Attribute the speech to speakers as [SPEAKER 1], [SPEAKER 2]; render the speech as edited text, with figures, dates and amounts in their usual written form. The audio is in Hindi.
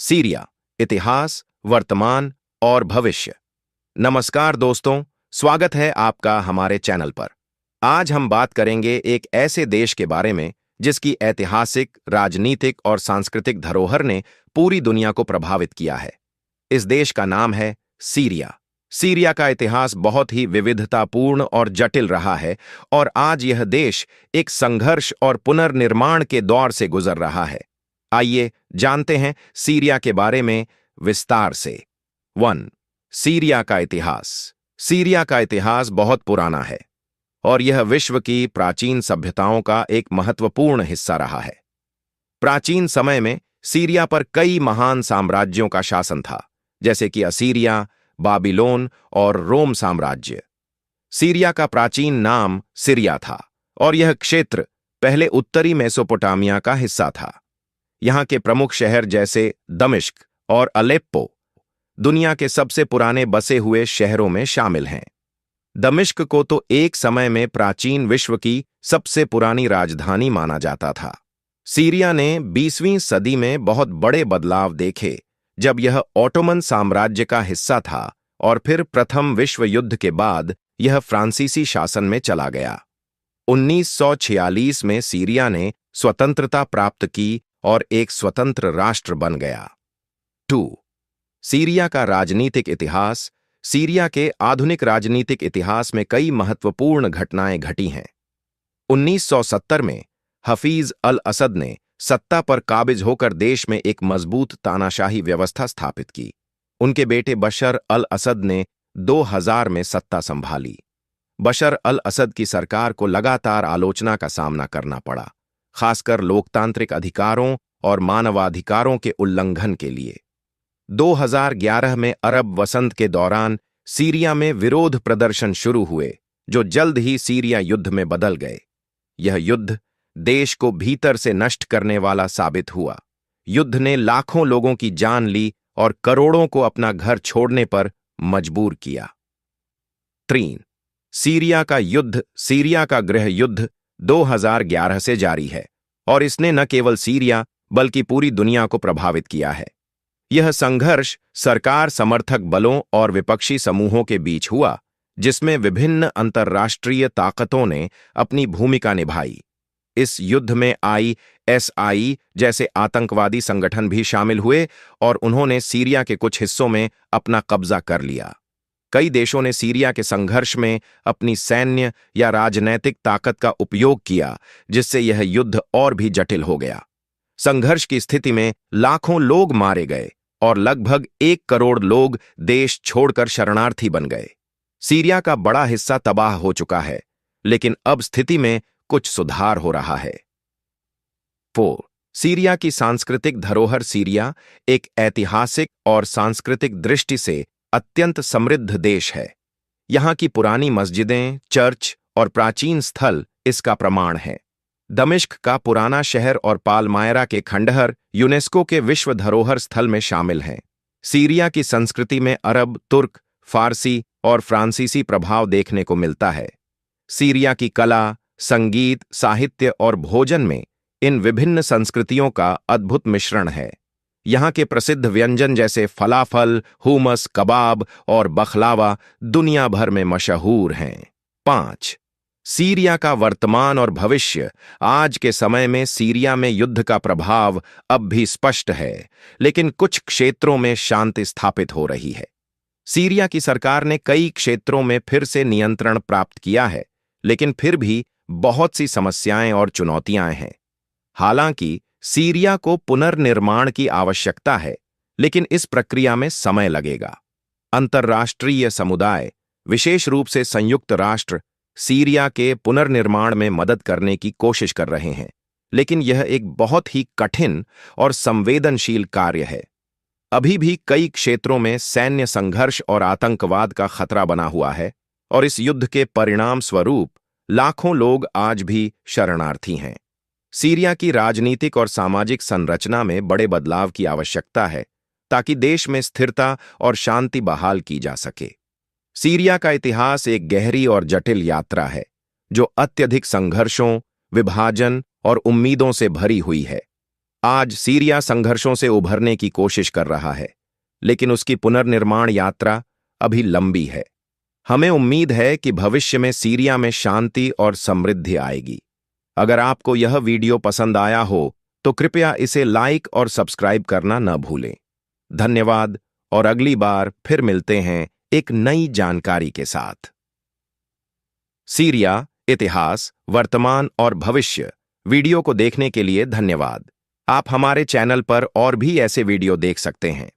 [SPEAKER 1] सीरिया, इतिहास, वर्तमान और भविष्य। नमस्कार दोस्तों, स्वागत है आपका हमारे चैनल पर। आज हम बात करेंगे एक ऐसे देश के बारे में जिसकी ऐतिहासिक, राजनीतिक और सांस्कृतिक धरोहर ने पूरी दुनिया को प्रभावित किया है। इस देश का नाम है सीरिया। सीरिया का इतिहास बहुत ही विविधतापूर्ण और जटिल रहा है और आज यह देश एक संघर्ष और पुनर्निर्माण के दौर से गुजर रहा है। आइए जानते हैं सीरिया के बारे में विस्तार से। 1. सीरिया का इतिहास। सीरिया का इतिहास बहुत पुराना है और यह विश्व की प्राचीन सभ्यताओं का एक महत्वपूर्ण हिस्सा रहा है। प्राचीन समय में सीरिया पर कई महान साम्राज्यों का शासन था, जैसे कि असीरिया, बाबिलोन और रोम साम्राज्य। सीरिया का प्राचीन नाम सीरिया था और यह क्षेत्र पहले उत्तरी मेसोपोटामिया का हिस्सा था। यहाँ के प्रमुख शहर जैसे दमिश्क और अलेप्पो दुनिया के सबसे पुराने बसे हुए शहरों में शामिल हैं। दमिश्क को तो एक समय में प्राचीन विश्व की सबसे पुरानी राजधानी माना जाता था। सीरिया ने 20वीं सदी में बहुत बड़े बदलाव देखे जब यह ओटोमन साम्राज्य का हिस्सा था और फिर प्रथम विश्व युद्ध के बाद यह फ्रांसीसी शासन में चला गया। 1946 में सीरिया ने स्वतंत्रता प्राप्त की और एक स्वतंत्र राष्ट्र बन गया। 2. सीरिया का राजनीतिक इतिहास। सीरिया के आधुनिक राजनीतिक इतिहास में कई महत्वपूर्ण घटनाएं घटी हैं। 1970 में हफीज अल असद ने सत्ता पर काबिज होकर देश में एक मजबूत तानाशाही व्यवस्था स्थापित की। उनके बेटे बशर अल असद ने 2000 में सत्ता संभाली। बशर अल असद की सरकार को लगातार आलोचना का सामना करना पड़ा, खासकर लोकतांत्रिक अधिकारों और मानवाधिकारों के उल्लंघन के लिए। 2011 में अरब वसंत के दौरान सीरिया में विरोध प्रदर्शन शुरू हुए, जो जल्द ही सीरिया युद्ध में बदल गए। यह युद्ध देश को भीतर से नष्ट करने वाला साबित हुआ। युद्ध ने लाखों लोगों की जान ली और करोड़ों को अपना घर छोड़ने पर मजबूर किया। 3. सीरिया का युद्ध। सीरिया का गृह युद्ध 2011 से जारी है और इसने न केवल सीरिया बल्कि पूरी दुनिया को प्रभावित किया है। यह संघर्ष सरकार समर्थक बलों और विपक्षी समूहों के बीच हुआ, जिसमें विभिन्न अंतर्राष्ट्रीय ताकतों ने अपनी भूमिका निभाई। इस युद्ध में ISI जैसे आतंकवादी संगठन भी शामिल हुए और उन्होंने सीरिया के कुछ हिस्सों में अपना कब्जा कर लिया। कई देशों ने सीरिया के संघर्ष में अपनी सैन्य या राजनैतिक ताकत का उपयोग किया, जिससे यह युद्ध और भी जटिल हो गया। संघर्ष की स्थिति में लाखों लोग मारे गए और लगभग 1 करोड़ लोग देश छोड़कर शरणार्थी बन गए। सीरिया का बड़ा हिस्सा तबाह हो चुका है, लेकिन अब स्थिति में कुछ सुधार हो रहा है। 4. सीरिया की सांस्कृतिक धरोहर। सीरिया एक ऐतिहासिक और सांस्कृतिक दृष्टि से अत्यंत समृद्ध देश है। यहाँ की पुरानी मस्जिदें, चर्च और प्राचीन स्थल इसका प्रमाण है। दमिश्क का पुराना शहर और पालमायरा के खंडहर यूनेस्को के विश्व धरोहर स्थल में शामिल हैं। सीरिया की संस्कृति में अरब, तुर्क, फारसी और फ्रांसीसी प्रभाव देखने को मिलता है। सीरिया की कला, संगीत, साहित्य और भोजन में इन विभिन्न संस्कृतियों का अद्भुत मिश्रण है। यहाँ के प्रसिद्ध व्यंजन जैसे फलाफल, हुमस, कबाब और बखलावा दुनिया भर में मशहूर हैं। 5. सीरिया का वर्तमान और भविष्य। आज के समय में सीरिया में युद्ध का प्रभाव अब भी स्पष्ट है, लेकिन कुछ क्षेत्रों में शांति स्थापित हो रही है। सीरिया की सरकार ने कई क्षेत्रों में फिर से नियंत्रण प्राप्त किया है, लेकिन फिर भी बहुत सी समस्याएं और चुनौतियां हैं। हालांकि सीरिया को पुनर्निर्माण की आवश्यकता है, लेकिन इस प्रक्रिया में समय लगेगा। अंतर्राष्ट्रीय समुदाय, विशेष रूप से संयुक्त राष्ट्र, सीरिया के पुनर्निर्माण में मदद करने की कोशिश कर रहे हैं, लेकिन यह एक बहुत ही कठिन और संवेदनशील कार्य है। अभी भी कई क्षेत्रों में सैन्य संघर्ष और आतंकवाद का खतरा बना हुआ है और इस युद्ध के परिणाम स्वरूप लाखों लोग आज भी शरणार्थी हैं। सीरिया की राजनीतिक और सामाजिक संरचना में बड़े बदलाव की आवश्यकता है ताकि देश में स्थिरता और शांति बहाल की जा सके। सीरिया का इतिहास एक गहरी और जटिल यात्रा है, जो अत्यधिक संघर्षों, विभाजन और उम्मीदों से भरी हुई है। आज सीरिया संघर्षों से उभरने की कोशिश कर रहा है, लेकिन उसकी पुनर्निर्माण यात्रा अभी लंबी है। हमें उम्मीद है कि भविष्य में सीरिया में शांति और समृद्धि आएगी। अगर आपको यह वीडियो पसंद आया हो तो कृपया इसे लाइक और सब्सक्राइब करना न भूलें। धन्यवाद और अगली बार फिर मिलते हैं एक नई जानकारी के साथ। सीरिया, इतिहास, वर्तमान और भविष्य वीडियो को देखने के लिए धन्यवाद। आप हमारे चैनल पर और भी ऐसे वीडियो देख सकते हैं।